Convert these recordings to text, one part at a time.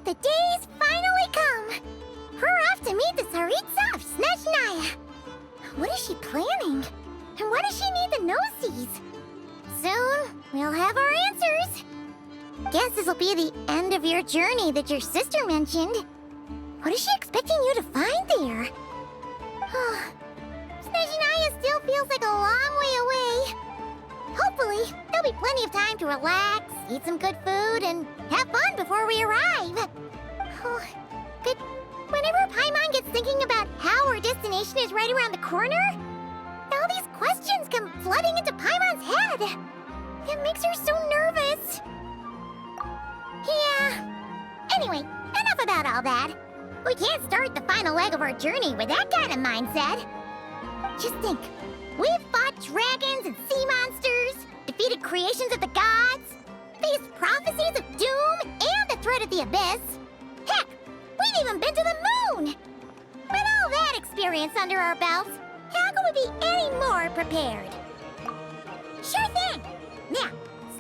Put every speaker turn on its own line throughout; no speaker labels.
The day's finally come! We're off to meet the Tsaritsa of Snezhnaya! What is she planning? And why does she need the gnosies? Soon, we'll have our answers! Guess this'll be the end of your journey that your sister mentioned. What is she expecting you to find there? Snezhnaya still feels like a long way away. Hopefully, there'll be plenty of time to relax, eat some good food, and have fun before we arrive. But whenever Paimon gets thinking about how our destination is right around the corner, all these questions come flooding into Paimon's head. It makes her so nervous. Yeah. Anyway, enough about all that. We can't start the final leg of our journey with that kind of mindset. Just think. We've fought dragons and sea monsters, defeated creations of the gods, faced prophecies of doom and the threat of the abyss. Heck, we've even been to the moon! With all that experience under our belts, how can we be any more prepared? Sure thing! Now,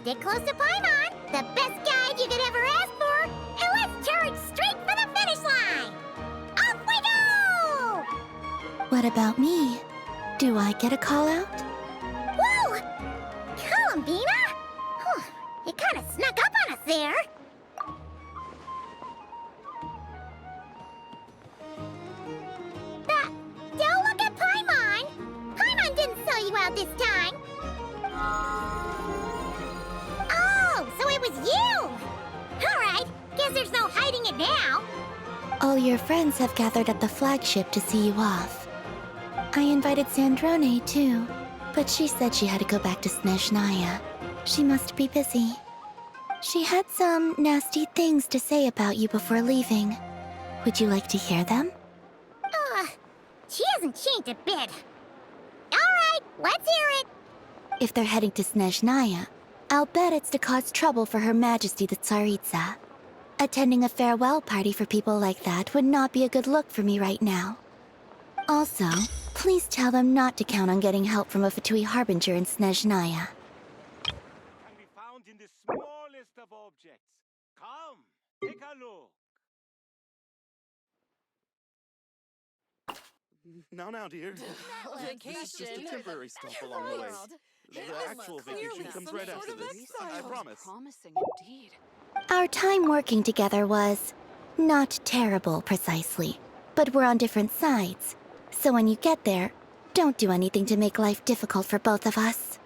stick close to Paimon, the best guide you could ever ask for, and let's charge straight for the finish line! Off we go!
What about me? Do I get a call out?
Whoa! Columbina? You kind of snuck up on us there. Don't look at Paimon! Paimon didn't sell you out this time! Oh, so it was you! Alright, guess there's no hiding it now.
All your friends have gathered at the flagship to see you off. I invited Snezhnaya too, but she said she had to go back to Snezhnaya. She must be busy. She had some nasty things to say about you before leaving. Would you like to hear them?
She hasn't changed a bit. Alright, let's hear it.
If they're heading to Snezhnaya, I'll bet it's to cause trouble for Her Majesty the Tsaritsa. Attending a farewell party for people like that would not be a good look for me right now. Also, please tell them not to count on getting help from a Fatui Harbinger in Snezhnaya.
Can be found in the smallest of objects. Come, take a look.
Now, dear.
Vacation.
Just a temporary stop along the way. The actual vacation comes right after this. I promise.
Promising indeed.
Our time working together was not terrible, precisely, but we're on different sides. So when you get there, don't do anything to make life difficult for both of us.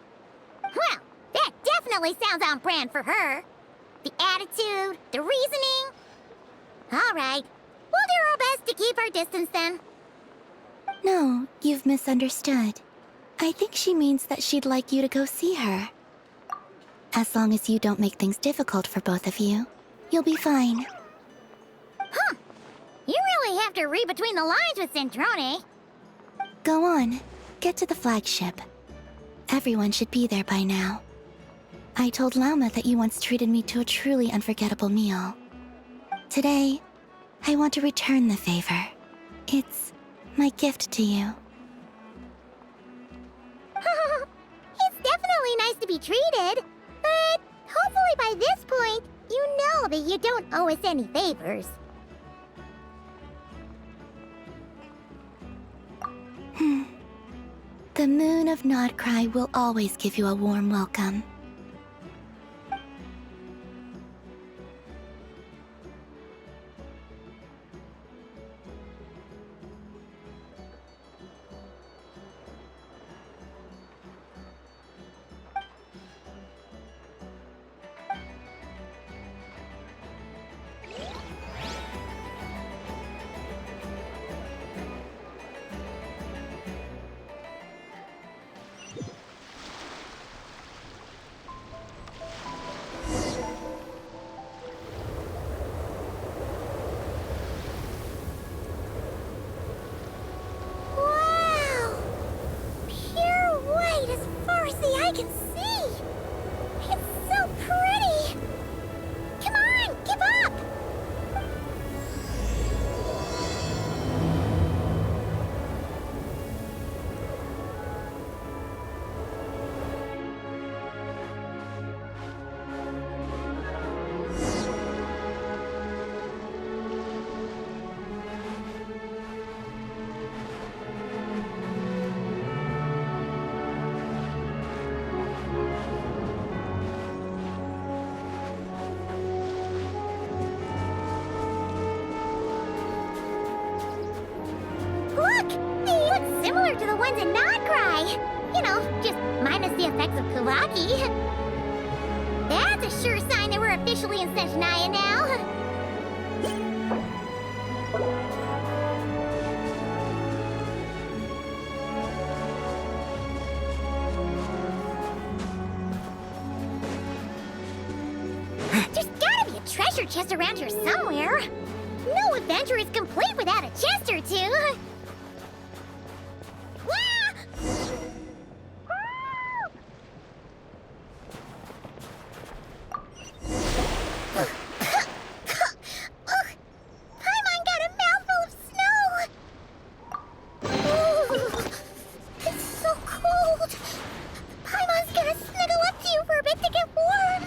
Well, that definitely sounds on brand for her. The attitude, the reasoning. Alright, we'll do our best to keep our distance then.
No, you've misunderstood. I think she means that she'd like you to go see her. As long as you don't make things difficult for both of you, you'll be fine.
Huh. You really have to read between the lines with Snezhnaya.
Go on, get to the flagship. Everyone should be there by now. I told Lauma that you once treated me to a truly unforgettable meal. Today, I want to return the favor. It's my gift to you.
It's definitely nice to be treated, but hopefully by this point, you know that you don't owe us any favors.
The moon of Nodcry will always give you a warm welcome.
similar to the ones in Nodcry. You know, just minus the effects of Kuvaki. That's a sure sign that we're officially in Snezhnaya now. There's gotta be a treasure chest around here somewhere. No adventure is complete without a chest or two. Paimon got a mouthful of snow. Ooh, it's so cold. Paimon's gonna snuggle up to you for a bit to get warm.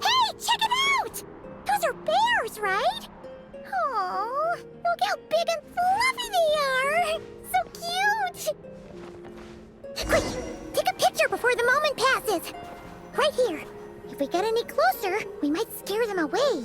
Hey, check it out! Those are bears, right? Oh, look how big and fluffy they are! So cute! Quick, take a picture before the moment passes. Right here. If we get any closer, we might scare them away.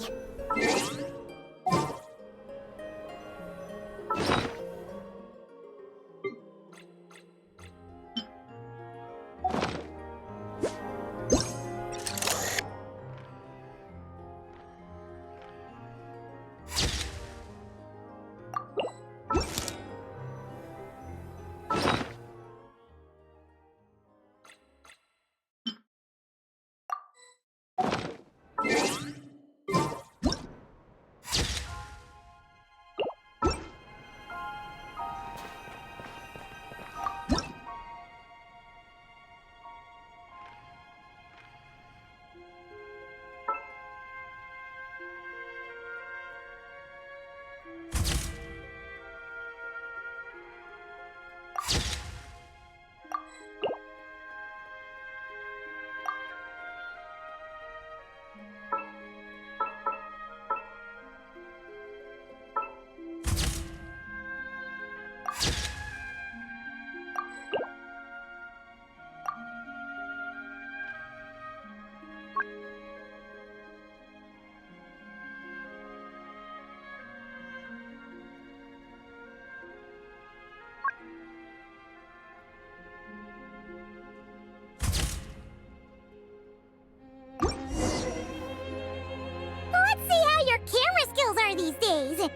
Let's see how your camera skills are these days.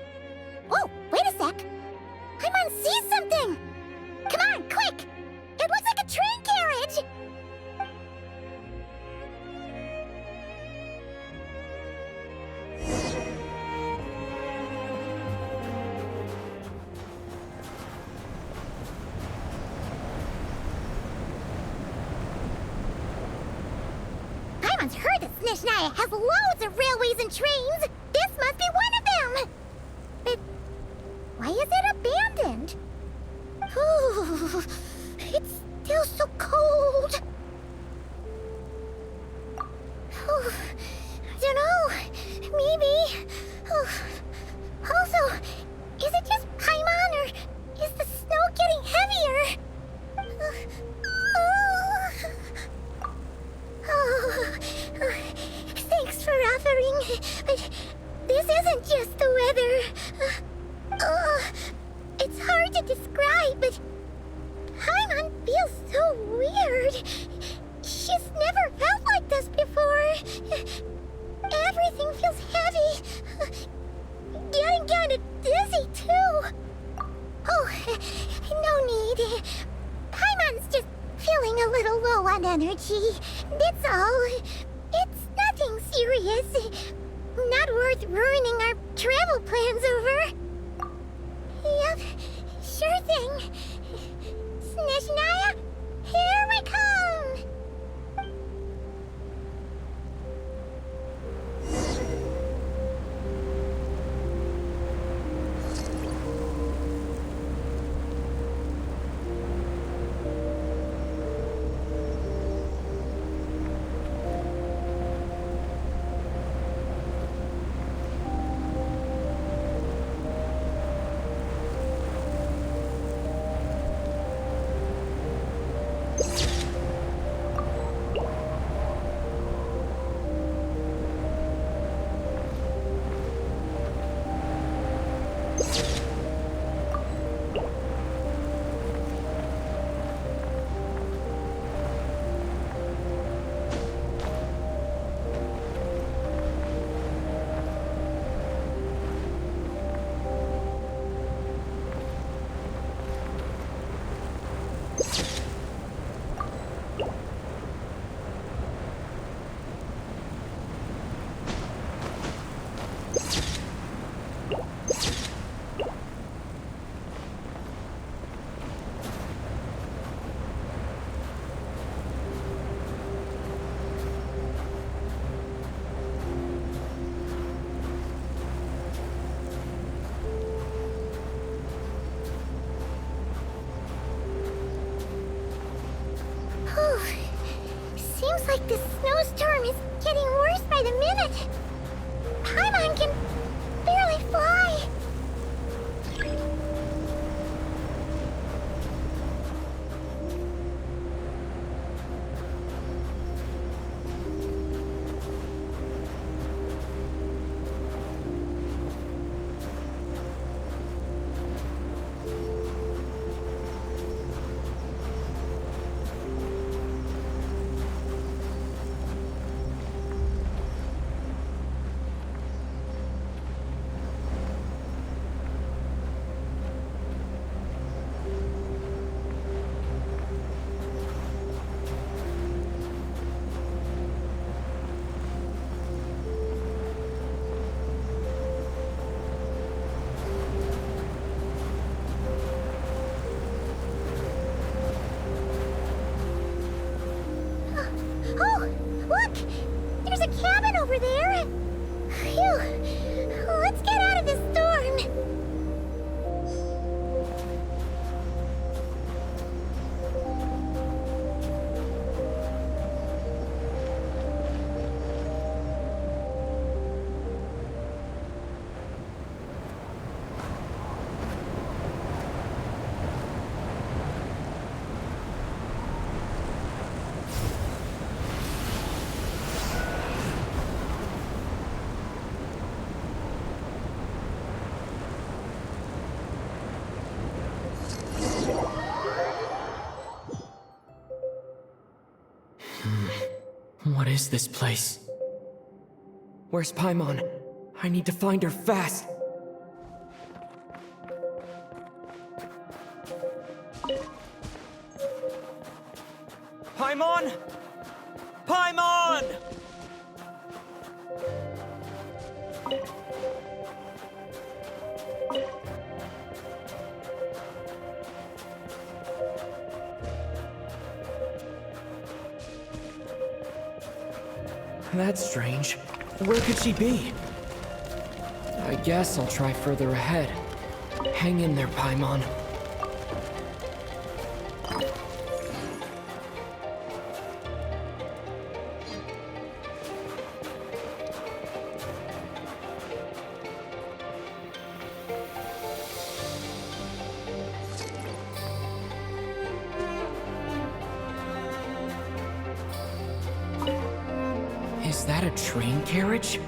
Oh, wait a sec. Paimon sees something. Come on, quick. It looks like a train carriage. Paimon's heard that Snezhnaya has loads of railways and trains. This must be one of them. But why is it abandoned? Ooh, it's still so cold. Ooh, I don't know. Maybe. Also, is it just Paimon or is the snow getting heavier? Thanks for offering, but this isn't just the weather. It's hard to describe, but Paimon feels so weird. She's never felt like this before. Everything feels heavy. Getting kind of dizzy, too. Oh, no need. Paimon's just feeling a little low on energy. That's all. It's nothing serious. Not worth ruining our travel plans over. Yep, sure thing. Snezhnaya, here we come! Seems like this snowstorm is getting worse by the minute. Paimon can barely fly. Oh, look! There's a cabin over there! Phew! Let's get out of this storm!
What is this place? Where's Paimon? I need to find her fast! Paimon! Paimon! That's strange. Where could she be? I guess I'll try further ahead. Hang in there, Paimon. Is that a train carriage?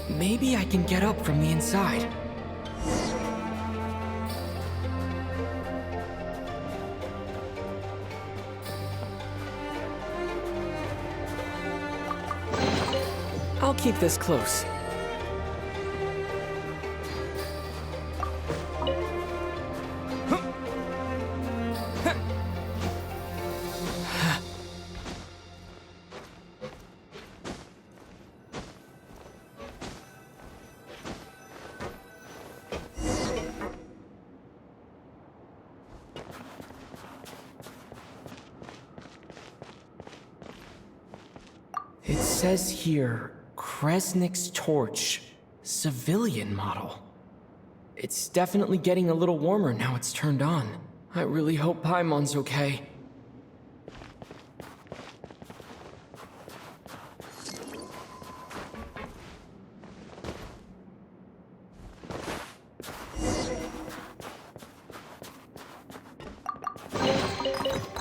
Maybe I can get up from the inside. I'll keep this close. It says here, Kresnik's torch, civilian model. It's definitely getting a little warmer now it's turned on. I really hope Paimon's okay.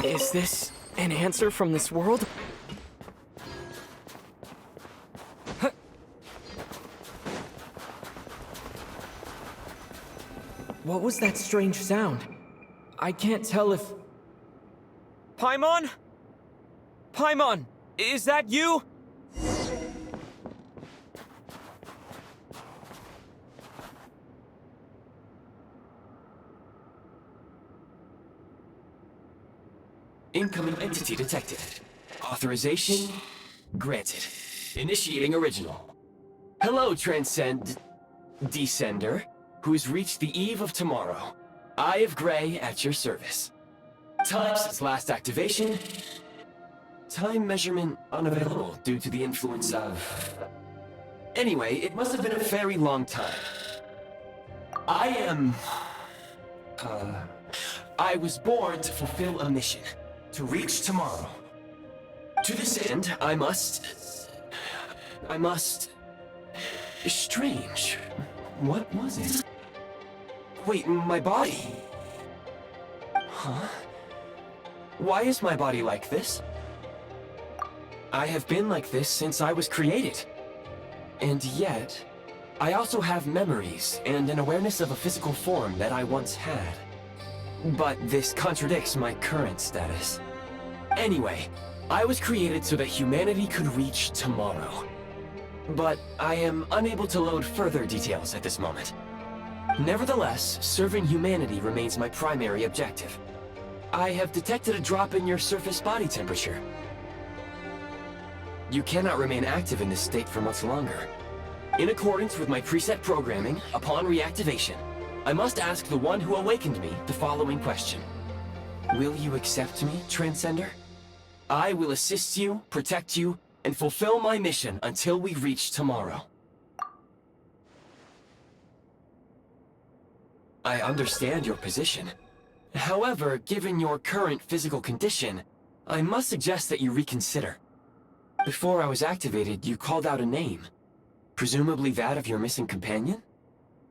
Is this an answer from this world? What was that strange sound? I can't tell if... Paimon? Paimon, is that you?
Incoming entity detected. Authorization granted. Initiating original. Hello, Descender, who's reached the eve of tomorrow. Eye of Gray at your service. Time since last activation. Time measurement unavailable due to the influence of... Anyway, it must have been a very long time. I was born to fulfill a mission. To reach tomorrow. To this end, I must... Strange. What was it? Wait, my body? Huh? Why is my body like this? I have been like this since I was created. And yet, I also have memories and an awareness of a physical form that I once had. But this contradicts my current status. Anyway, I was created so that humanity could reach tomorrow. But I am unable to load further details at this moment. Nevertheless, serving humanity remains my primary objective. I have detected a drop in your surface body temperature. You cannot remain active in this state for much longer. In accordance with my preset programming, upon reactivation, I must ask the one who awakened me the following question. Will you accept me, Transcender? I will assist you, protect you, and fulfill my mission until we reach tomorrow. I understand your position. However, given your current physical condition, I must suggest that you reconsider. Before I was activated, you called out a name. Presumably that of your missing companion?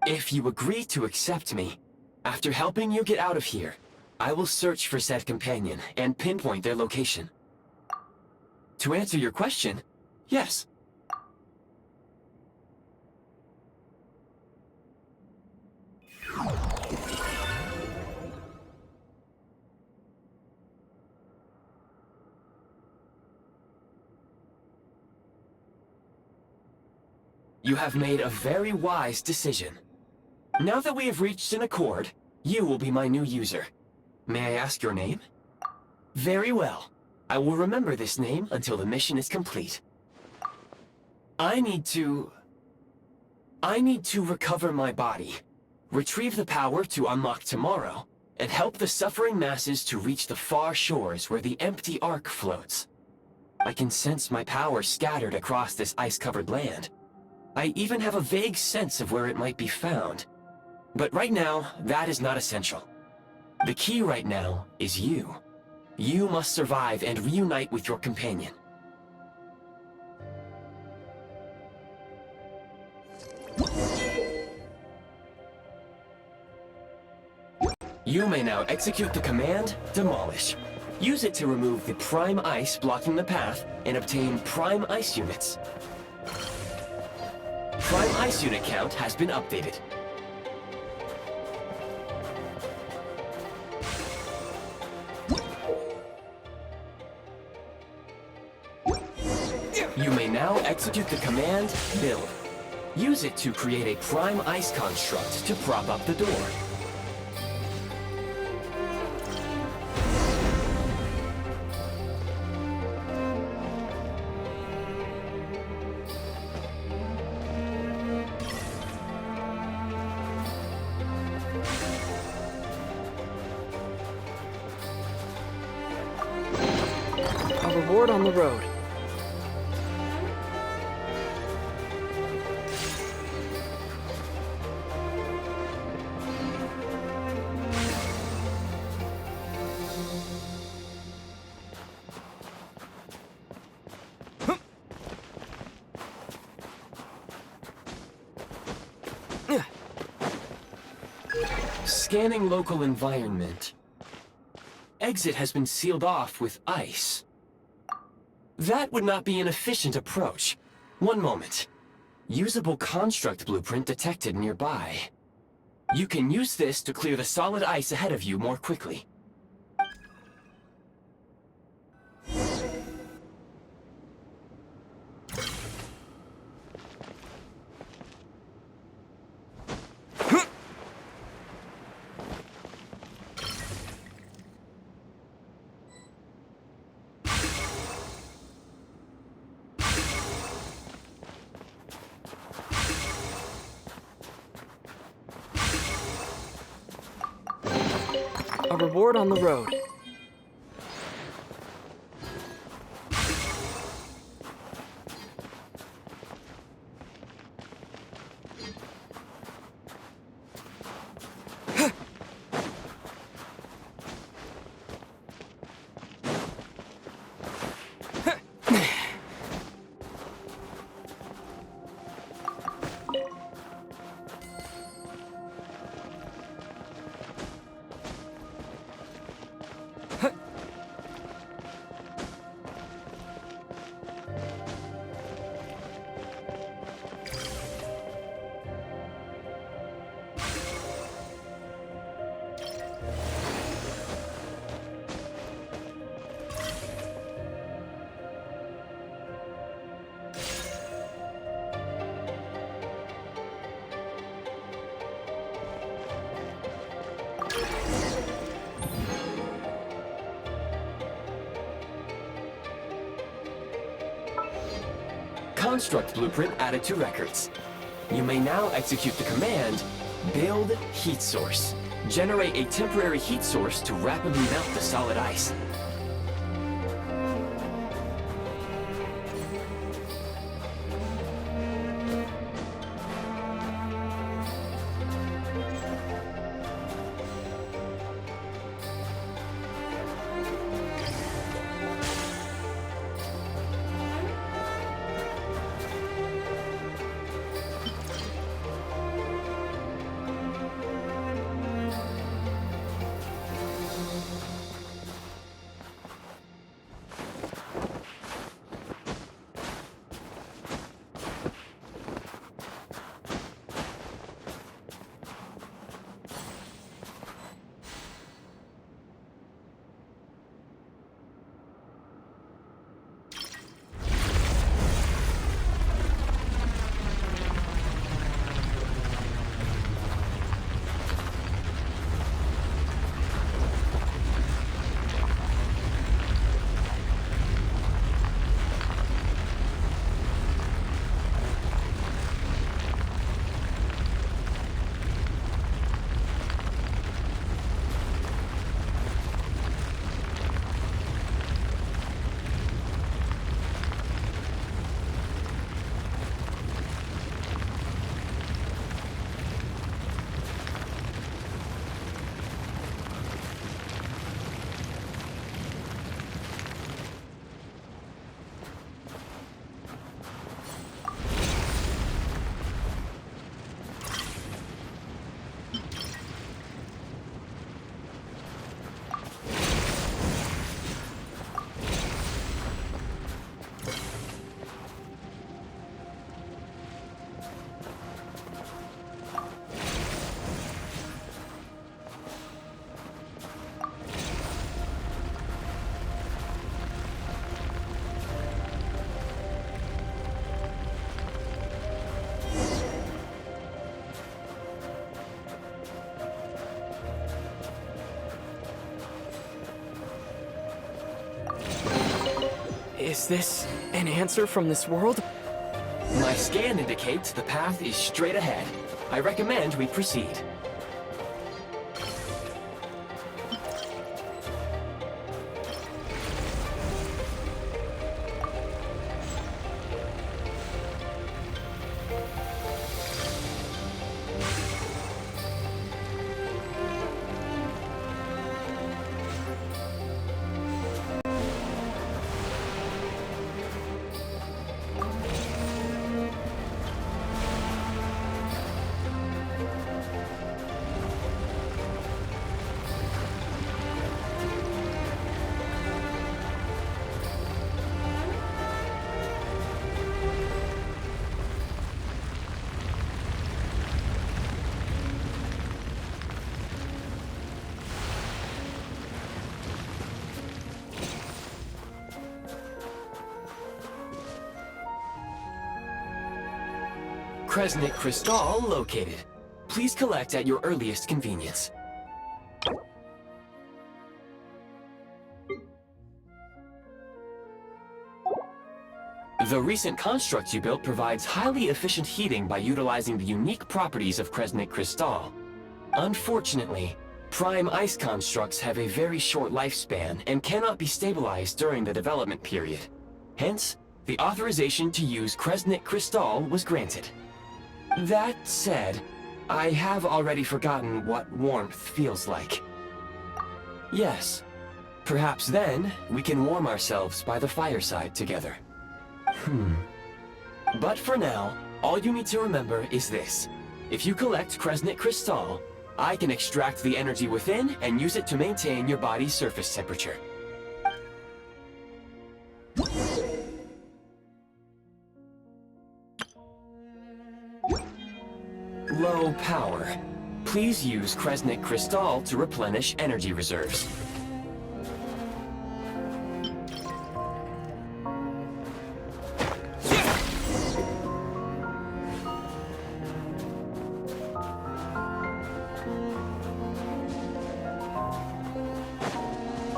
If you agree to accept me, after helping you get out of here, I will search for said companion and pinpoint their location. To answer your question, yes. You have made a very wise decision. Now that we have reached an accord, you will be my new user. May I ask your name? Very well. I will remember this name until the mission is complete. I need to recover my body, retrieve the power to unlock tomorrow, and help the suffering masses to reach the far shores where the empty Ark floats. I can sense my power scattered across this ice-covered land. I even have a vague sense of where it might be found. But right now, that is not essential. The key right now is you. You must survive and reunite with your companion. You may now execute the command, Demolish. Use it to remove the prime ice blocking the path and obtain prime ice units. Prime ice unit count has been updated. You may now execute the command, Build. Use it to create a prime ice construct to prop up the door.
A reward on the road.
Scanning local environment. Exit has been sealed off with ice. That would not be an efficient approach. One moment. Usable construct blueprint detected nearby. You can use this to clear the solid ice ahead of you more quickly.
A reward on the road.
construct blueprint added to records. You may now execute the command, Build Heat Source. Generate a temporary heat source to rapidly melt the solid ice.
Is this an answer from this world?
My scan indicates the path is straight ahead. I recommend we proceed. Kresnik Crystal located. Please collect at your earliest convenience. The recent construct you built provides highly efficient heating by utilizing the unique properties of Kresnik Crystal. Unfortunately, prime ice constructs have a very short lifespan and cannot be stabilized during the development period. Hence, the authorization to use Kresnik Crystal was granted. That said, I have already forgotten what warmth feels like. Yes, perhaps then we can warm ourselves by the fireside together. But for now, all you need to remember is this. If you collect Kresnik Crystal, I can extract the energy within and use it to maintain your body's surface temperature. Low power. Please use Kresnik Crystal to replenish energy reserves.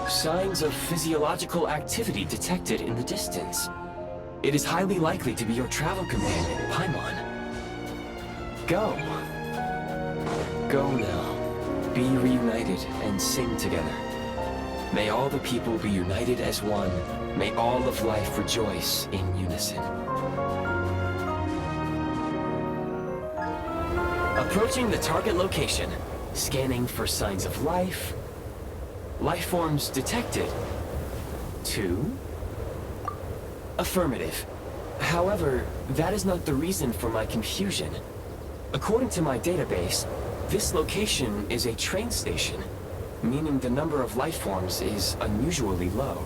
Signs of physiological activity detected in the distance. it is highly likely to be your travel companion, Paimon. Go. Go now. Be reunited and sing together. May all the people be united as one. May all of life rejoice in unison. Approaching the target location. Scanning for signs of life. Life forms detected. 2. Affirmative. However, that is not the reason for my confusion. According to my database, this location is a train station, meaning the number of life forms is unusually low.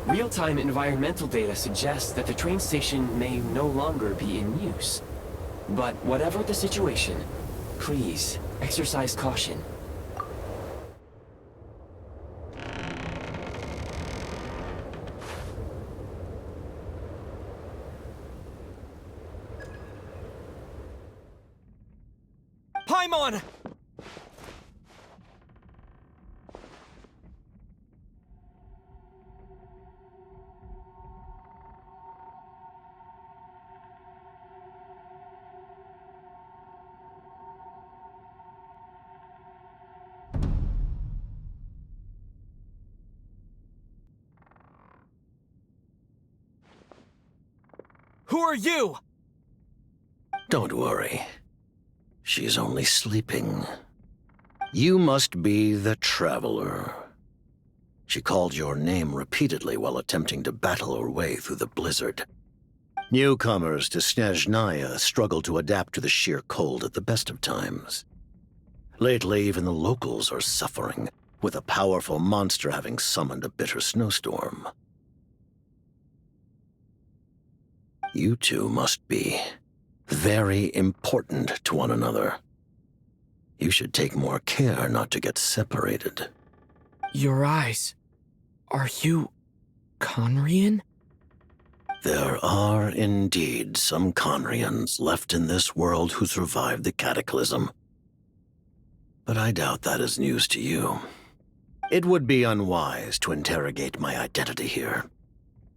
Real-time environmental data suggests that the train station may no longer be in use. But whatever the situation, please exercise caution.
Paimon! Who are you?
Don't worry. She's only sleeping. You must be the Traveler. She called your name repeatedly while attempting to battle her way through the blizzard. Newcomers to Snezhnaya struggle to adapt to the sheer cold at the best of times. Lately, even the locals are suffering, with a powerful monster having summoned a bitter snowstorm. You two must be very important to one another. You should take more care not to get separated.
Your eyes. Are you Conrian?
There are indeed some Conrians left in this world who survived the cataclysm. But I doubt that is news to you. It would be unwise to interrogate my identity here.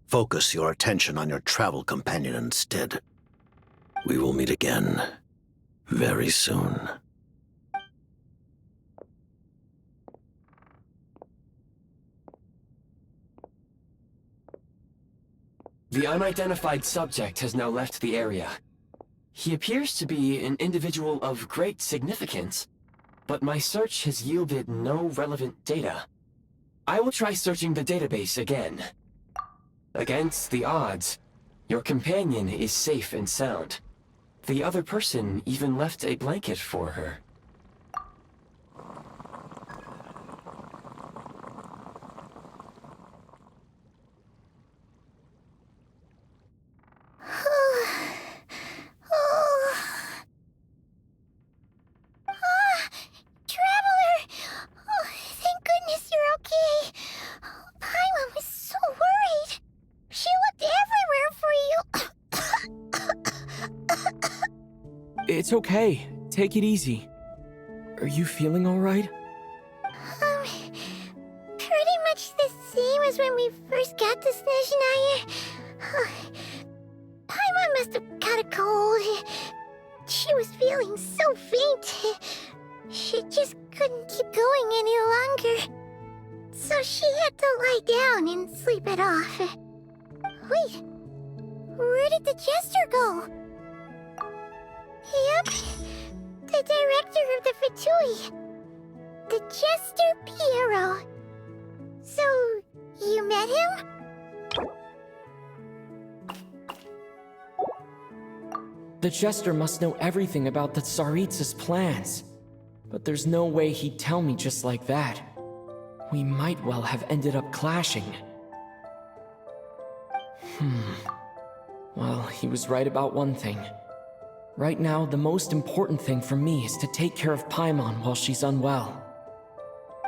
Focus your attention on your travel companion instead. We will meet again very soon.
The unidentified subject has now left the area. He appears to be an individual of great significance, but my search has yielded no relevant data. I will try searching the database again. Against the odds, your companion is safe and sound. The other person even left a blanket for her.
Traveler! Oh, thank goodness you're okay. Paimon was so worried. She looked everywhere for you.
It's okay. Take it easy. Are you feeling all right?
Pretty much the same as when we first got to Snezhnaya. Paimon must have caught a cold. She was feeling so faint. She just couldn't keep going any longer. So she had to lie down and sleep it off. Wait, where did the jester go? Yep, the director of the Fatui. The Jester Piero. So, you met him?
The Jester must know everything about the Tsaritsa's plans. But there's no way he'd tell me just like that. We might well have ended up clashing. Well, he was right about one thing. Right now, the most important thing for me is to take care of Paimon while she's unwell.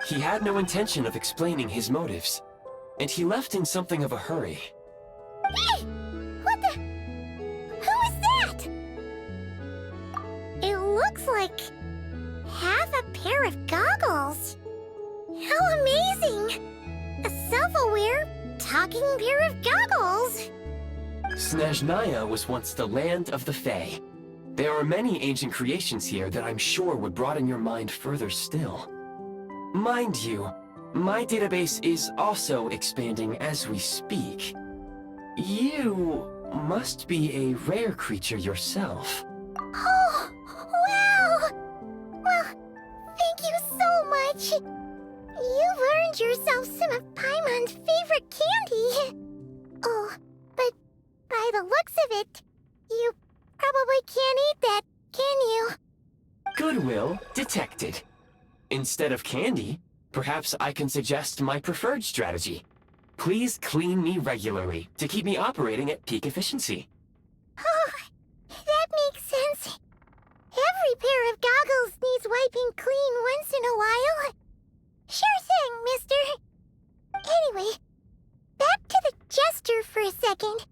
He had no intention of explaining his motives, and he left in something of a hurry.
Hey! What the? Who is that? It looks like half a pair of goggles. How amazing! A self-aware, talking pair of goggles.
Snezhnaya was once the land of the Fae. There are many ancient creations here that I'm sure would broaden your mind further still. Mind you, my database is also expanding as we speak. You must be a rare creature yourself.
Oh, wow! Well, thank you so much. You've earned yourself some of Paimon's favorite candy. Oh, but by the looks of it, you probably can't eat that, can you?
Goodwill detected. Instead of candy, perhaps I can suggest my preferred strategy. Please clean me regularly to keep me operating at peak efficiency.
Oh, that makes sense. Every pair of goggles needs wiping clean once in a while. Sure thing, mister. Anyway, back to the jester for a second.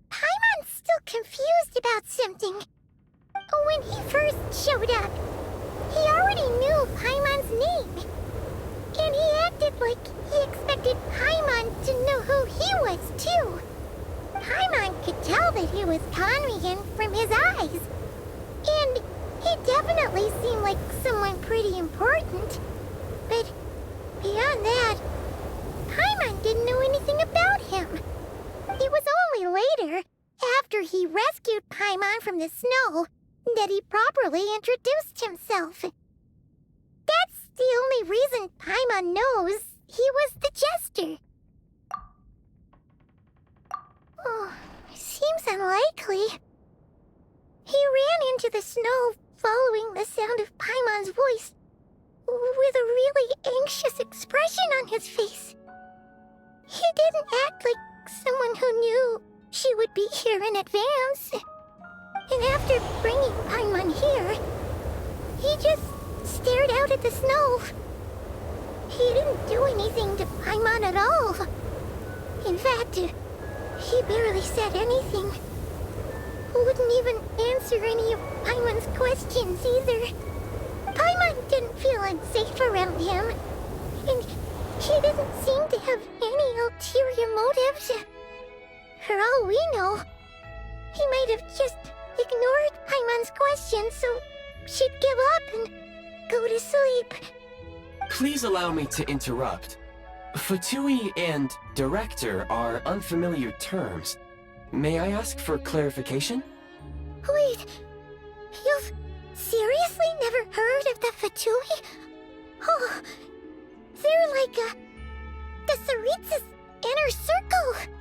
Paimon's still confused about something. When he first showed up, he already knew Paimon's name. And he acted like he expected Paimon to know who he was, too. Paimon could tell that he was Conrian from his eyes. And he definitely seemed like someone pretty important. But beyond that, Paimon didn't know anything about him. It was only later, after he rescued Paimon from the snow, that he properly introduced himself. That's the only reason Paimon knows he was the jester. Oh, seems unlikely. He ran into the snow following the sound of Paimon's voice, with a really anxious expression on his face. He didn't act like someone who knew she would be here in advance. And after bringing Paimon here, he just stared out at the snow. He didn't do anything to Paimon at all. In fact, he barely said anything. Wouldn't even answer any of Paimon's questions either. Paimon didn't feel unsafe around him, and he didn't seem to have any ulterior motives. For all we know, he might have just ignored Paimon's questions so she'd give up and go to sleep.
Please allow me to interrupt. Fatui and director are unfamiliar terms. May I ask for clarification?
Wait, you've seriously never heard of the Fatui? Oh, they're like the Tsarits's inner circle.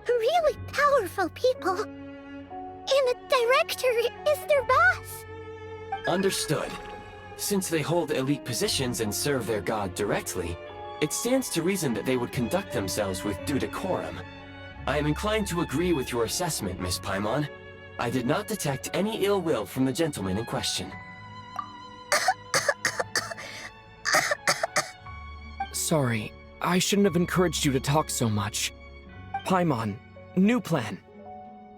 Really powerful people. And the director is their boss.
Understood. Since they hold elite positions and serve their god directly, it stands to reason that they would conduct themselves with due decorum. I am inclined to agree with your assessment, Miss Paimon. I did not detect any ill will from the gentleman in question.
Sorry, I shouldn't have encouraged you to talk so much. Paimon, new plan.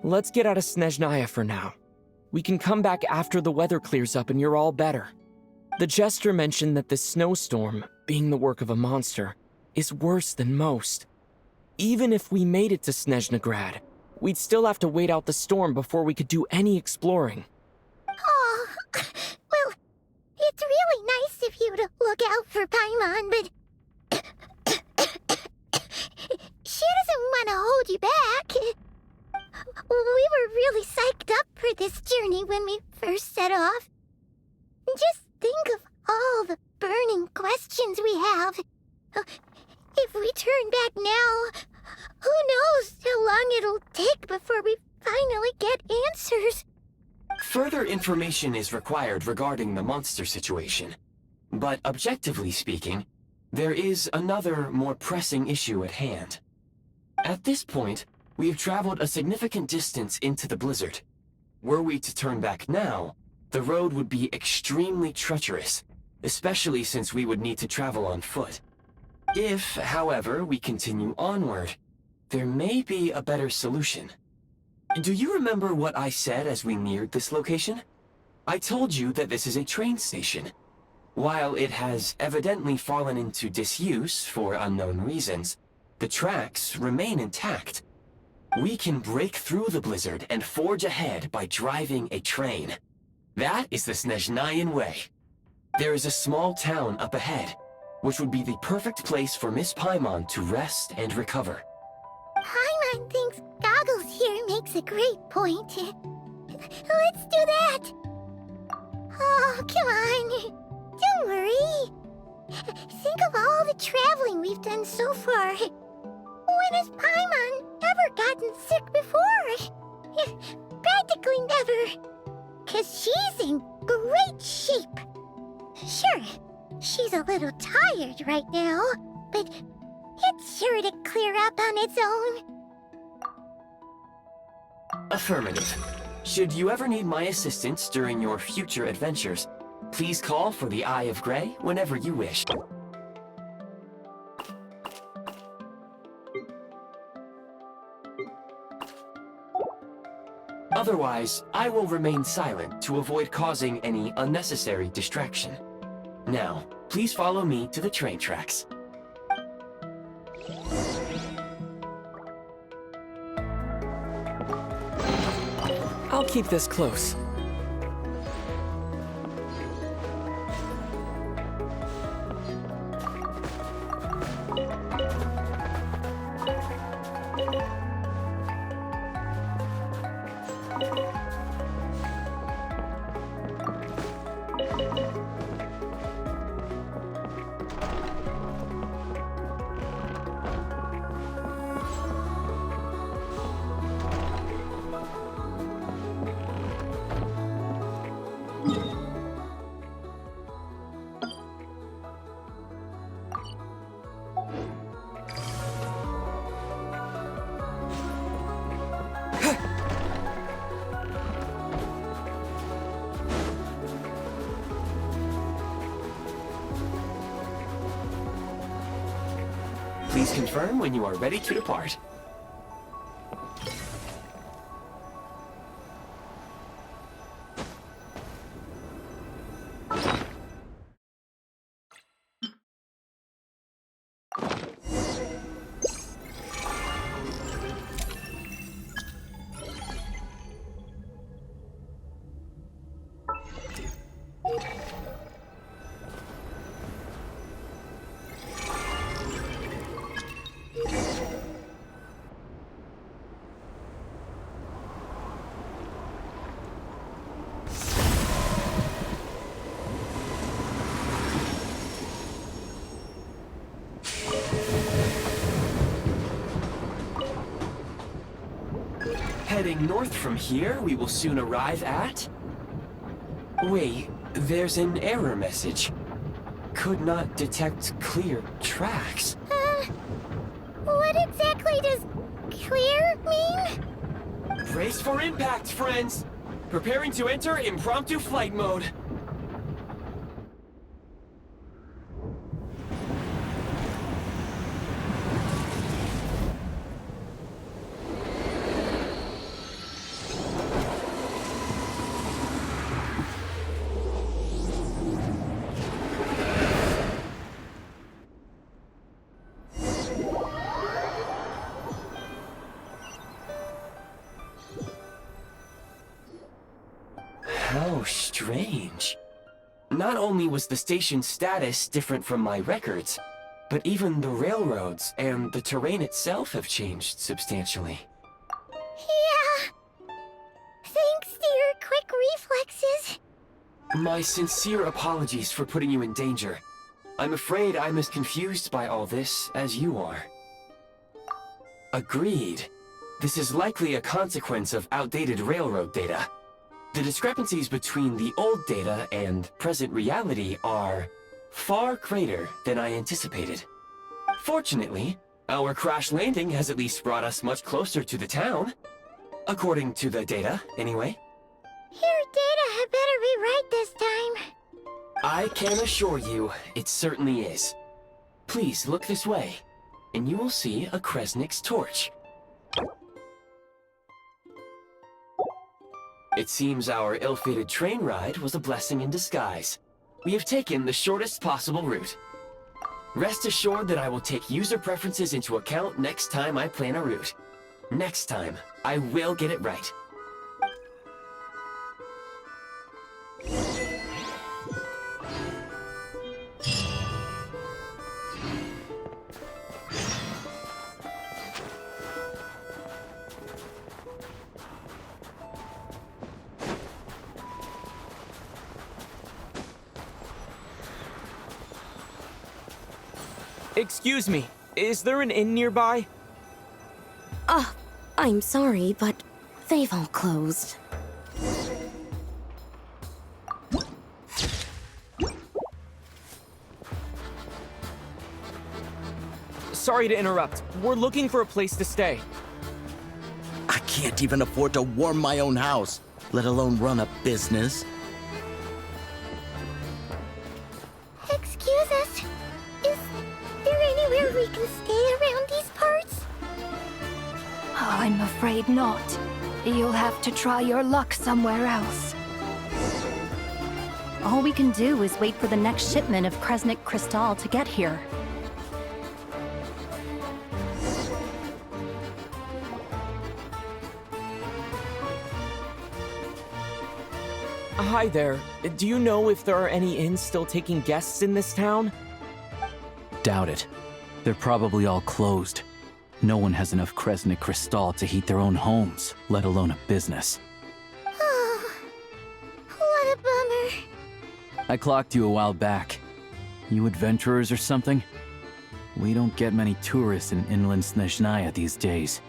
Let's get out of Snezhnaya for now. We can come back after the weather clears up and you're all better. The jester mentioned that this snowstorm, being the work of a monster, is worse than most. Even if we made it to Snezhnagrad, we'd still have to wait out the storm before we could do any exploring.
Oh, well, it's really nice of you to look out for Paimon, but she doesn't want to hold you back. We were really psyched up for this journey when we first set off. Just think of all the burning questions we have. If we turn back now, who knows how long it'll take before we finally get answers.
Further information is required regarding the monster situation. But objectively speaking, there is another, more pressing issue at hand. At this point, we have traveled a significant distance into the blizzard. Were we to turn back now, the road would be extremely treacherous, especially since we would need to travel on foot. If, however, we continue onward, there may be a better solution. Do you remember what I said as we neared this location? I told you that this is a train station. While it has evidently fallen into disuse for unknown reasons, the tracks remain intact. We can break through the blizzard and forge ahead by driving a train. That is the Snezhnayan way. There is a small town up ahead, which would be the perfect place for Miss Paimon to rest and recover.
Paimon thinks Goggles here makes a great point. Let's do that! Oh, come on! Don't worry! Think of all the traveling we've done so far. When has Paimon ever gotten sick before? Practically never. 'Cause she's in great shape. Sure, she's a little tired right now, but it's sure to clear up on its own.
Affirmative. Should you ever need my assistance during your future adventures, please call for the Eye of Grey whenever you wish. Otherwise, I will remain silent to avoid causing any unnecessary distraction. Now, please follow me to the train tracks.
I'll keep this close.
Please confirm when you are ready to depart. Heading north from here, we will soon arrive at... Wait, there's an error message. Could not detect clear tracks.
What exactly does clear mean?
Brace for impact, friends! Preparing to enter impromptu flight mode. How strange. Not only was the station's status different from my records, but even the railroads and the terrain itself have changed substantially.
Yeah. Thanks to your quick reflexes.
My sincere apologies for putting you in danger. I'm afraid I'm as confused by all this as you are. Agreed. This is likely a consequence of outdated railroad data. The discrepancies between the old data and present reality are far greater than I anticipated. Fortunately, our crash landing has at least brought us much closer to the town. According to the data, anyway.
Your data had better be right this time.
I can assure you, it certainly is. Please look this way, and you will see a Kresnik's torch. It seems our ill-fated train ride was a blessing in disguise. We have taken the shortest possible route. Rest assured that I will take user preferences into account next time I plan a route. Next time, I will get it right.
Excuse me, is there an inn nearby?
I'm sorry, but they've all closed.
Sorry to interrupt. We're looking for a place to stay.
I can't even afford to warm my own house, let alone run a business.
Excuse us. Is there anywhere we can stay around these parts?
I'm afraid not. You'll have to try your luck somewhere else. All we can do is wait for the next shipment of Kresnik Crystal to get here.
Hi there. Do you know if there are any inns still taking guests in this town?
Doubt it. They're probably all closed. No one has enough Kresnik Crystal to heat their own homes, let alone a business.
Oh, what a bummer.
I clocked you a while back. You adventurers or something? We don't get many tourists in inland Snezhnaya these days.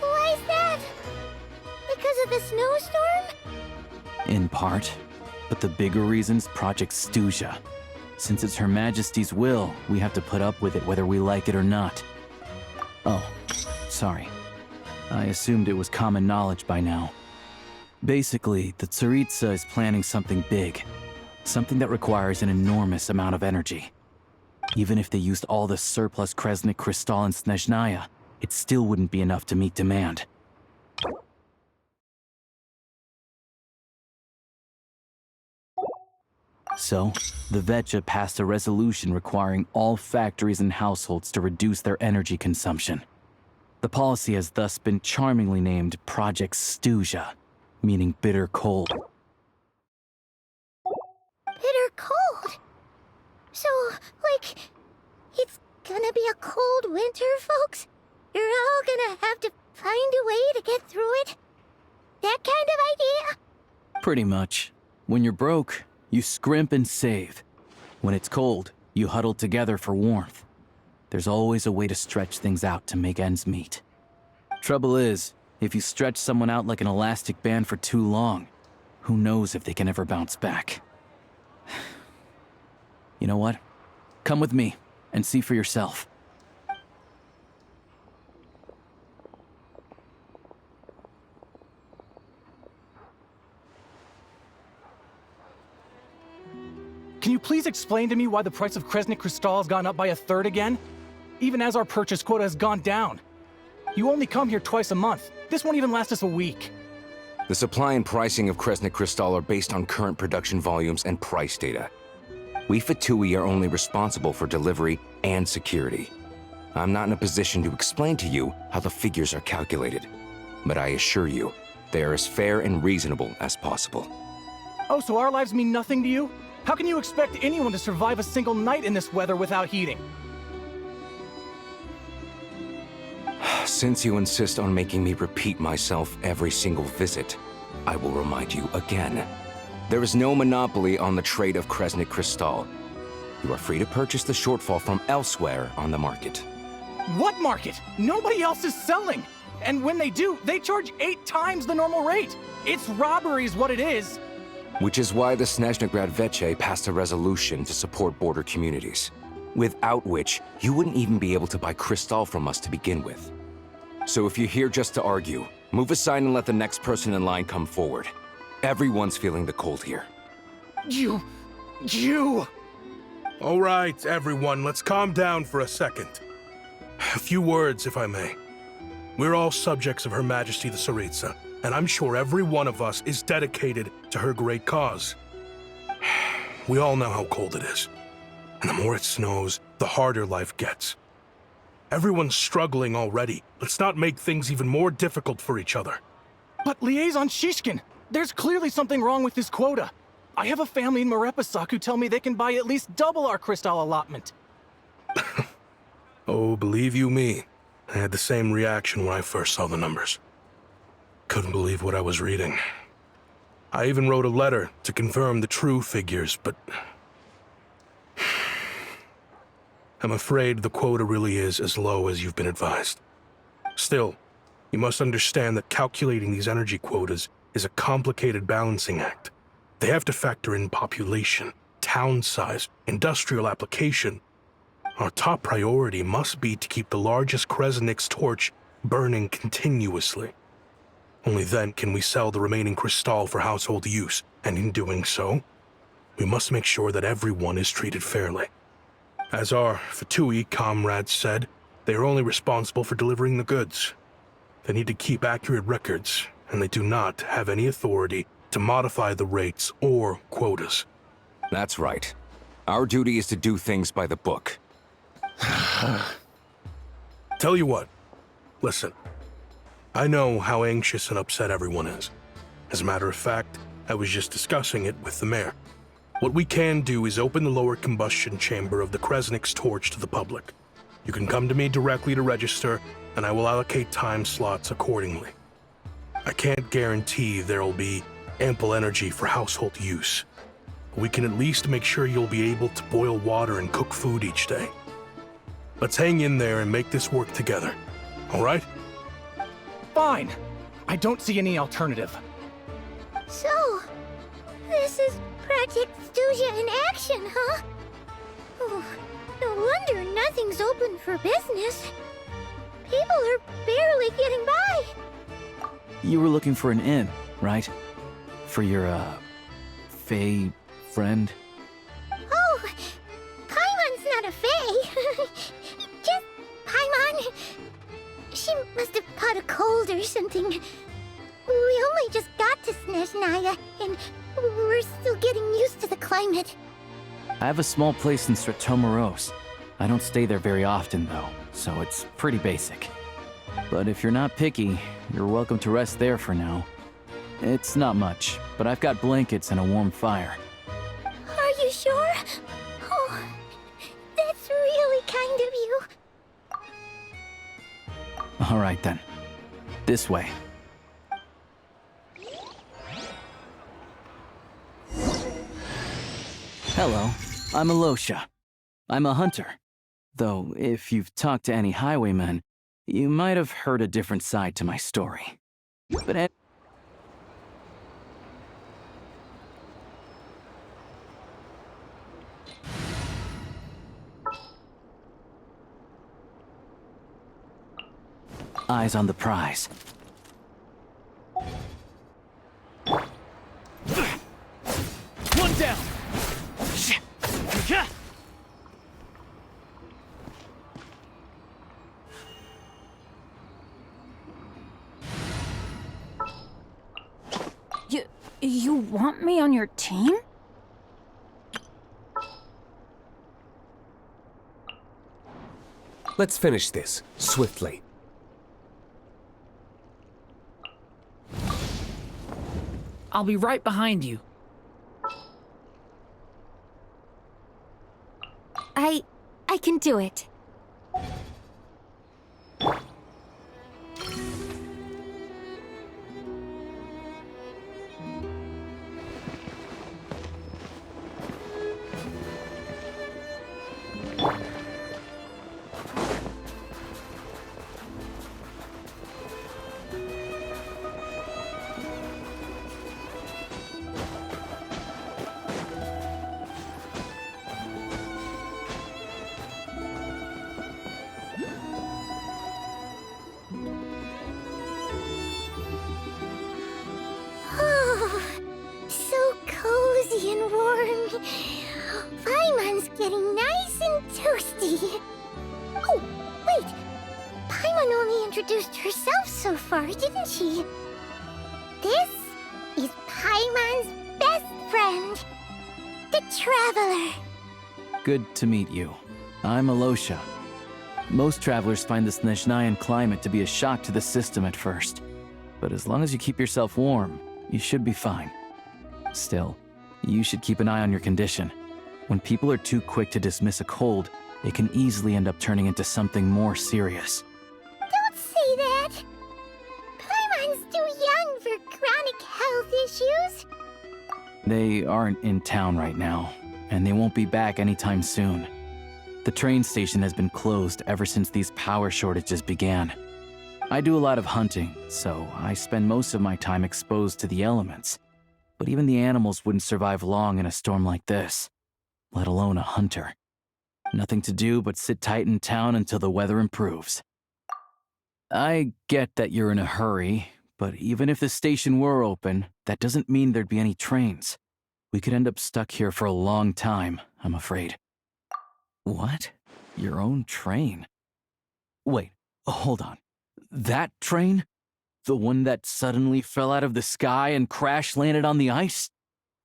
Why is that? Because of the snowstorm?
In part. But the bigger reason's Project Snezhnaya. Since it's Her Majesty's will, we have to put up with it whether we like it or not. Oh, sorry. I assumed it was common knowledge by now. Basically, the Tsaritsa is planning something big. Something that requires an enormous amount of energy. Even if they used all the surplus Kresnik Crystal in Snezhnaya, it still wouldn't be enough to meet demand. So, the Vecha passed a resolution requiring all factories and households to reduce their energy consumption. The policy has thus been charmingly named Project Snezhnaya, meaning bitter cold.
Bitter cold? So, like, it's gonna be a cold winter, folks? You're all gonna have to find a way to get through it? That kind of idea?
Pretty much. When you're broke, you scrimp and save. When it's cold, you huddle together for warmth. There's always a way to stretch things out to make ends meet. Trouble is, if you stretch someone out like an elastic band for too long, who knows if they can ever bounce back. You know what? Come with me and see for yourself.
Can you please explain to me why the price of Kresnik Crystal has gone up by 1/3 again? Even as our purchase quota has gone down. You only come here twice a month. This won't even last us a week.
The supply and pricing of Kresnik Crystal are based on current production volumes and price data. We Fatui are only responsible for delivery and security. I'm not in a position to explain to you how the figures are calculated, but I assure you, they are as fair and reasonable as possible.
Oh, so our lives mean nothing to you? How can you expect anyone to survive a single night in this weather without heating?
Since you insist on making me repeat myself every single visit, I will remind you again. There is no monopoly on the trade of Kresnik Crystal. You are free to purchase the shortfall from elsewhere on the market.
What market? Nobody else is selling! And when they do, they charge 8 times the normal rate! It's robbery is what it is!
Which is why the Snezhnaya Veche passed a resolution to support border communities, without which you wouldn't even be able to buy crystal from us to begin with. So if you're here just to argue, move aside and let the next person in line come forward. Everyone's feeling the cold here.
You...
All right, everyone, let's calm down for a second. A few words, if I may. We're all subjects of Her Majesty the Tsaritsa, and I'm sure every one of us is dedicated to her great cause. We all know how cold it is, and the more it snows, the harder life gets. Everyone's struggling already. Let's not make things even more difficult for each other.
But Liaison Shishkin, there's clearly something wrong with this quota. I have a family in Marepasak who tell me they can buy at least double our crystal allotment.
Oh, believe you me, I had the same reaction when I first saw the numbers. Couldn't believe what I was reading. I even wrote a letter to confirm the true figures, but I'm afraid the quota really is as low as you've been advised. Still, you must understand that calculating these energy quotas is a complicated balancing act. They have to factor in population, town size, industrial application. Our top priority must be to keep the largest Kresnik's torch burning continuously. Only then can we sell the remaining crystal for household use, and in doing so, we must make sure that everyone is treated fairly. As our Fatui comrades said, they are only responsible for delivering the goods. They need to keep accurate records, and they do not have any authority to modify the rates or quotas.
That's right. Our duty is to do things by the book.
Tell you what, listen. I know how anxious and upset everyone is. As a matter of fact, I was just discussing it with the mayor. What we can do is open the lower combustion chamber of the Kresnik's torch to the public. You can come to me directly to register, and I will allocate time slots accordingly. I can't guarantee there'll be ample energy for household use. We can at least make sure you'll be able to boil water and cook food each day. Let's hang in there and make this work together, all right?
Fine. I don't see any alternative.
So, this is Project Snezhnaya in action, huh? Oh, no wonder nothing's open for business. People are barely getting by.
You were looking for an inn, right? For your, Fae friend?
Oh, Paimon's not a Fae. Just Paimon. She must have caught a cold or something. We only just got to Snezhnaya, and we're still getting used to the climate.
I have a small place in Stratomaros. I don't stay there very often, though, so it's pretty basic. But if you're not picky, you're welcome to rest there for now. It's not much, but I've got blankets and a warm fire.
Are you sure? Oh, that's really kind of you.
All right, then. This way. Hello, I'm Alosha. I'm a hunter. Though, if you've talked to any highwaymen, you might have heard a different side to my story. But eyes on the prize.
One down!
You want me on your team?
Let's finish this, swiftly.
I'll be right behind you.
I can do it.
Oh, so cozy and warm. Paimon's getting nice and toasty. Oh, wait. Paimon only introduced herself so far, didn't she? This is Paimon's best friend, the Traveler.
Good to meet you. I'm Alosha. Most travelers find the Snezhnayan climate to be a shock to the system at first. But as long as you keep yourself warm, you should be fine. Still, you should keep an eye on your condition. When people are too quick to dismiss a cold, it can easily end up turning into something more serious.
Don't say that! Paimon's too young for chronic health issues.
They aren't in town right now, and they won't be back anytime soon. The train station has been closed ever since these power shortages began. I do a lot of hunting, so I spend most of my time exposed to the elements. But even the animals wouldn't survive long in a storm like this, let alone a hunter. Nothing to do but sit tight in town until the weather improves. I get that you're in a hurry, but even if the station were open, that doesn't mean there'd be any trains. We could end up stuck here for a long time, I'm afraid. What? Your own train? Wait, hold on. That train? The one that suddenly fell out of the sky and crash-landed on the ice?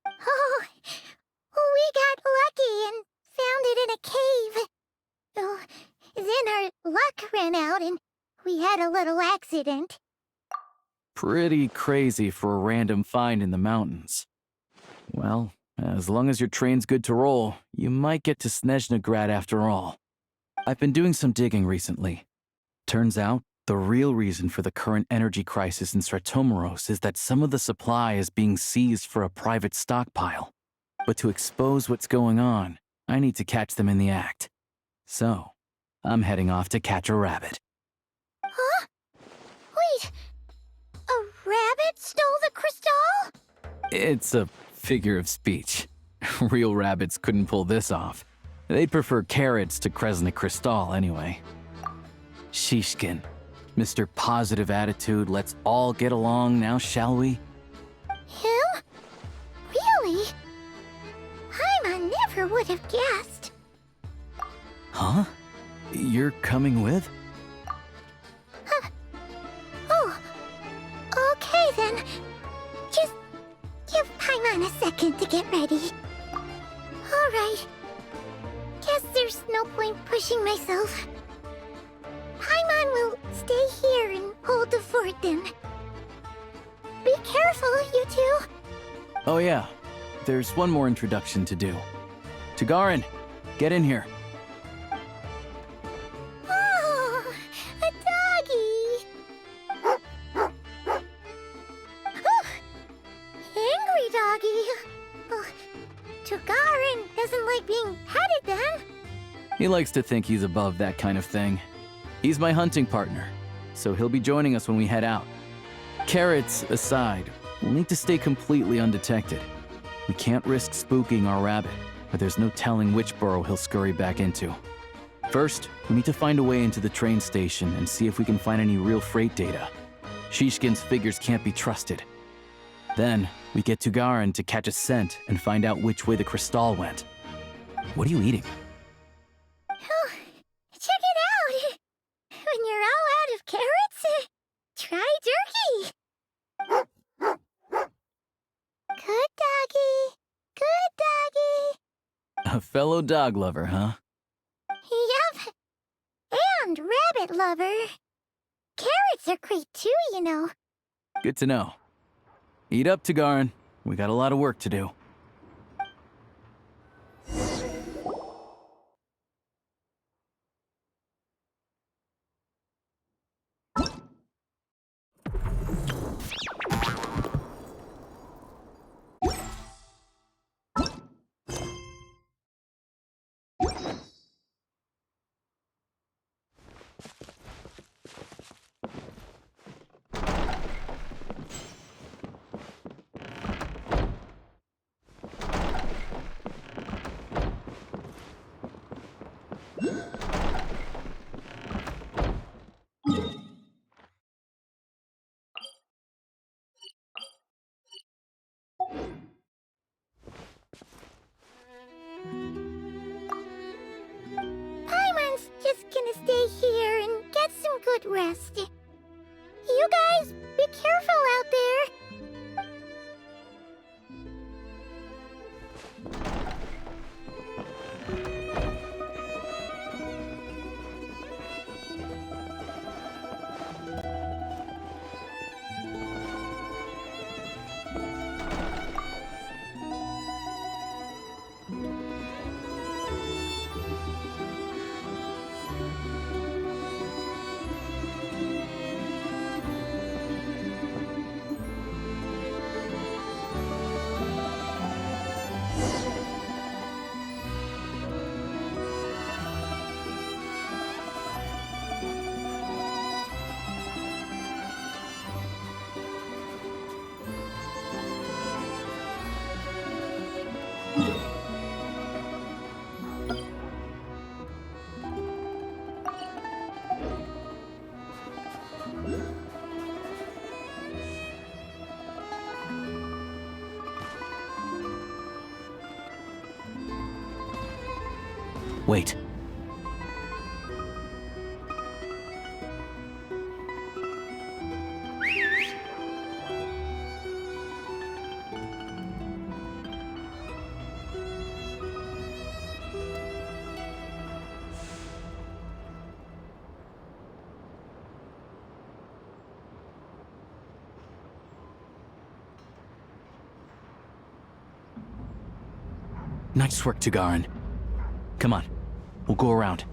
Oh, we got lucky and found it in a cave. Oh, then our luck ran out and we had a little accident.
Pretty crazy for a random find in the mountains. Well, as long as your train's good to roll, you might get to Snezhnagrad after all. I've been doing some digging recently. Turns out, the real reason for the current energy crisis in Stratomeros is that some of the supply is being seized for a private stockpile. But to expose what's going on, I need to catch them in the act. So, I'm heading off to catch a rabbit.
Huh? Wait, a rabbit stole the crystal?
It's a figure of speech. Real rabbits couldn't pull this off. They'd prefer carrots to Kresnik Crystal anyway. Shishkin, Mr. Positive Attitude, let's all get along now, shall we?
Him? Really? Paimon never would have guessed.
Huh? You're coming with?
Oh, okay then. Just give Paimon a second to get ready. Alright. Guess there's no point pushing myself. Paimon will stay here and hold the fort then. Be careful, you two.
Oh yeah, there's one more introduction to do. Tagarin, get in here.
Oh, a doggy. Angry doggy. Oh, Tagarin doesn't like being petted then.
He likes to think he's above that kind of thing. He's my hunting partner, so he'll be joining us when we head out. Carrots aside, we'll need to stay completely undetected. We can't risk spooking our rabbit, but there's no telling which burrow he'll scurry back into. First, we need to find a way into the train station and see if we can find any real freight data. Shishkin's figures can't be trusted. Then, we get Tugarin to catch a scent and find out which way the crystal went. What are you eating?
Oh, check it out! When you're all out of carrots, try turkey! Good doggy! Good doggy!
A fellow dog lover, huh?
Yup! And rabbit lover! Carrots are great too, you know.
Good to know. Eat up, Tugarin. We got a lot of work to do.
Paimon's just gonna stay here and get some good rest. You guys, be careful out there.
Wait. Nice work, Tugarin. Come on, we'll go around.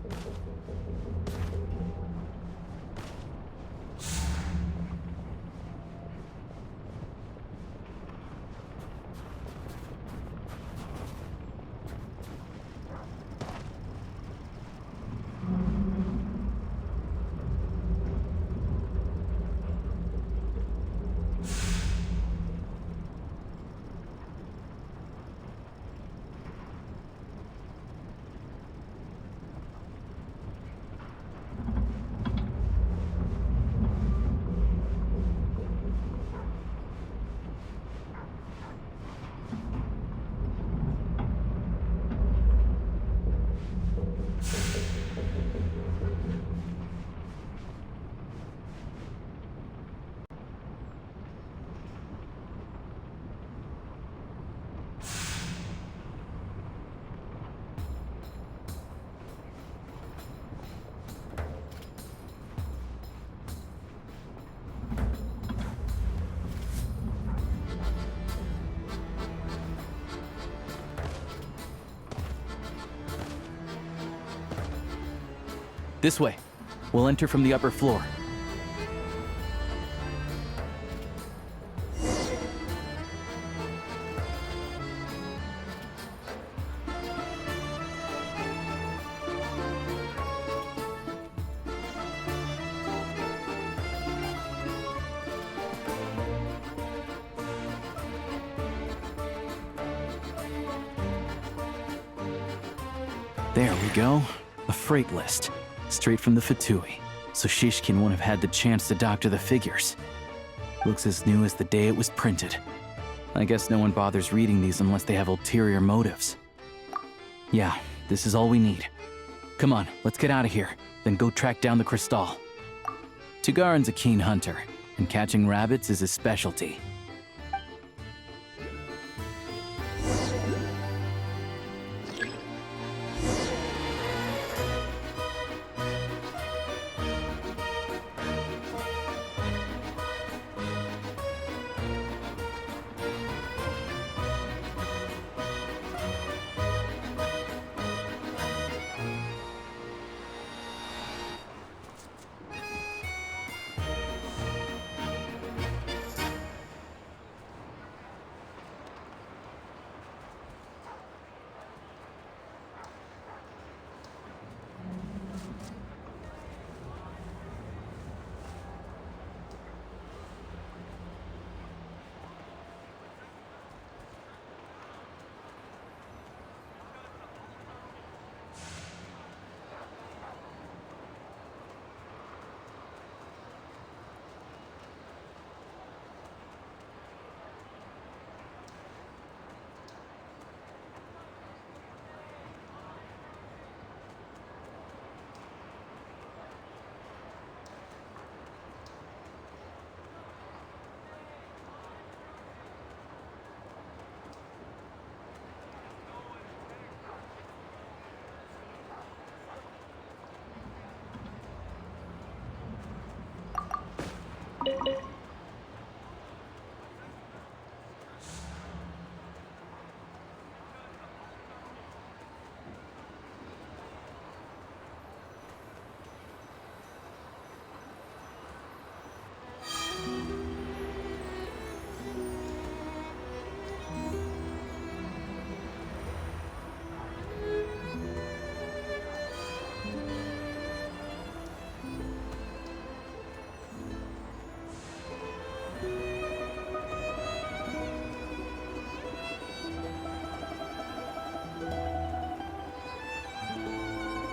This way. We'll enter from the upper floor. There we go. A freight list. Straight from the Fatui, so Shishkin won't have had the chance to doctor the figures. Looks as new as the day it was printed. I guess no one bothers reading these unless they have ulterior motives. Yeah, this is all we need. Come on, let's get out of here, then go track down the Crystal. Tugarin's a keen hunter, and catching rabbits is his specialty.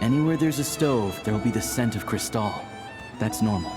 Anywhere there's a stove, there'll be the scent of Crystal. That's normal.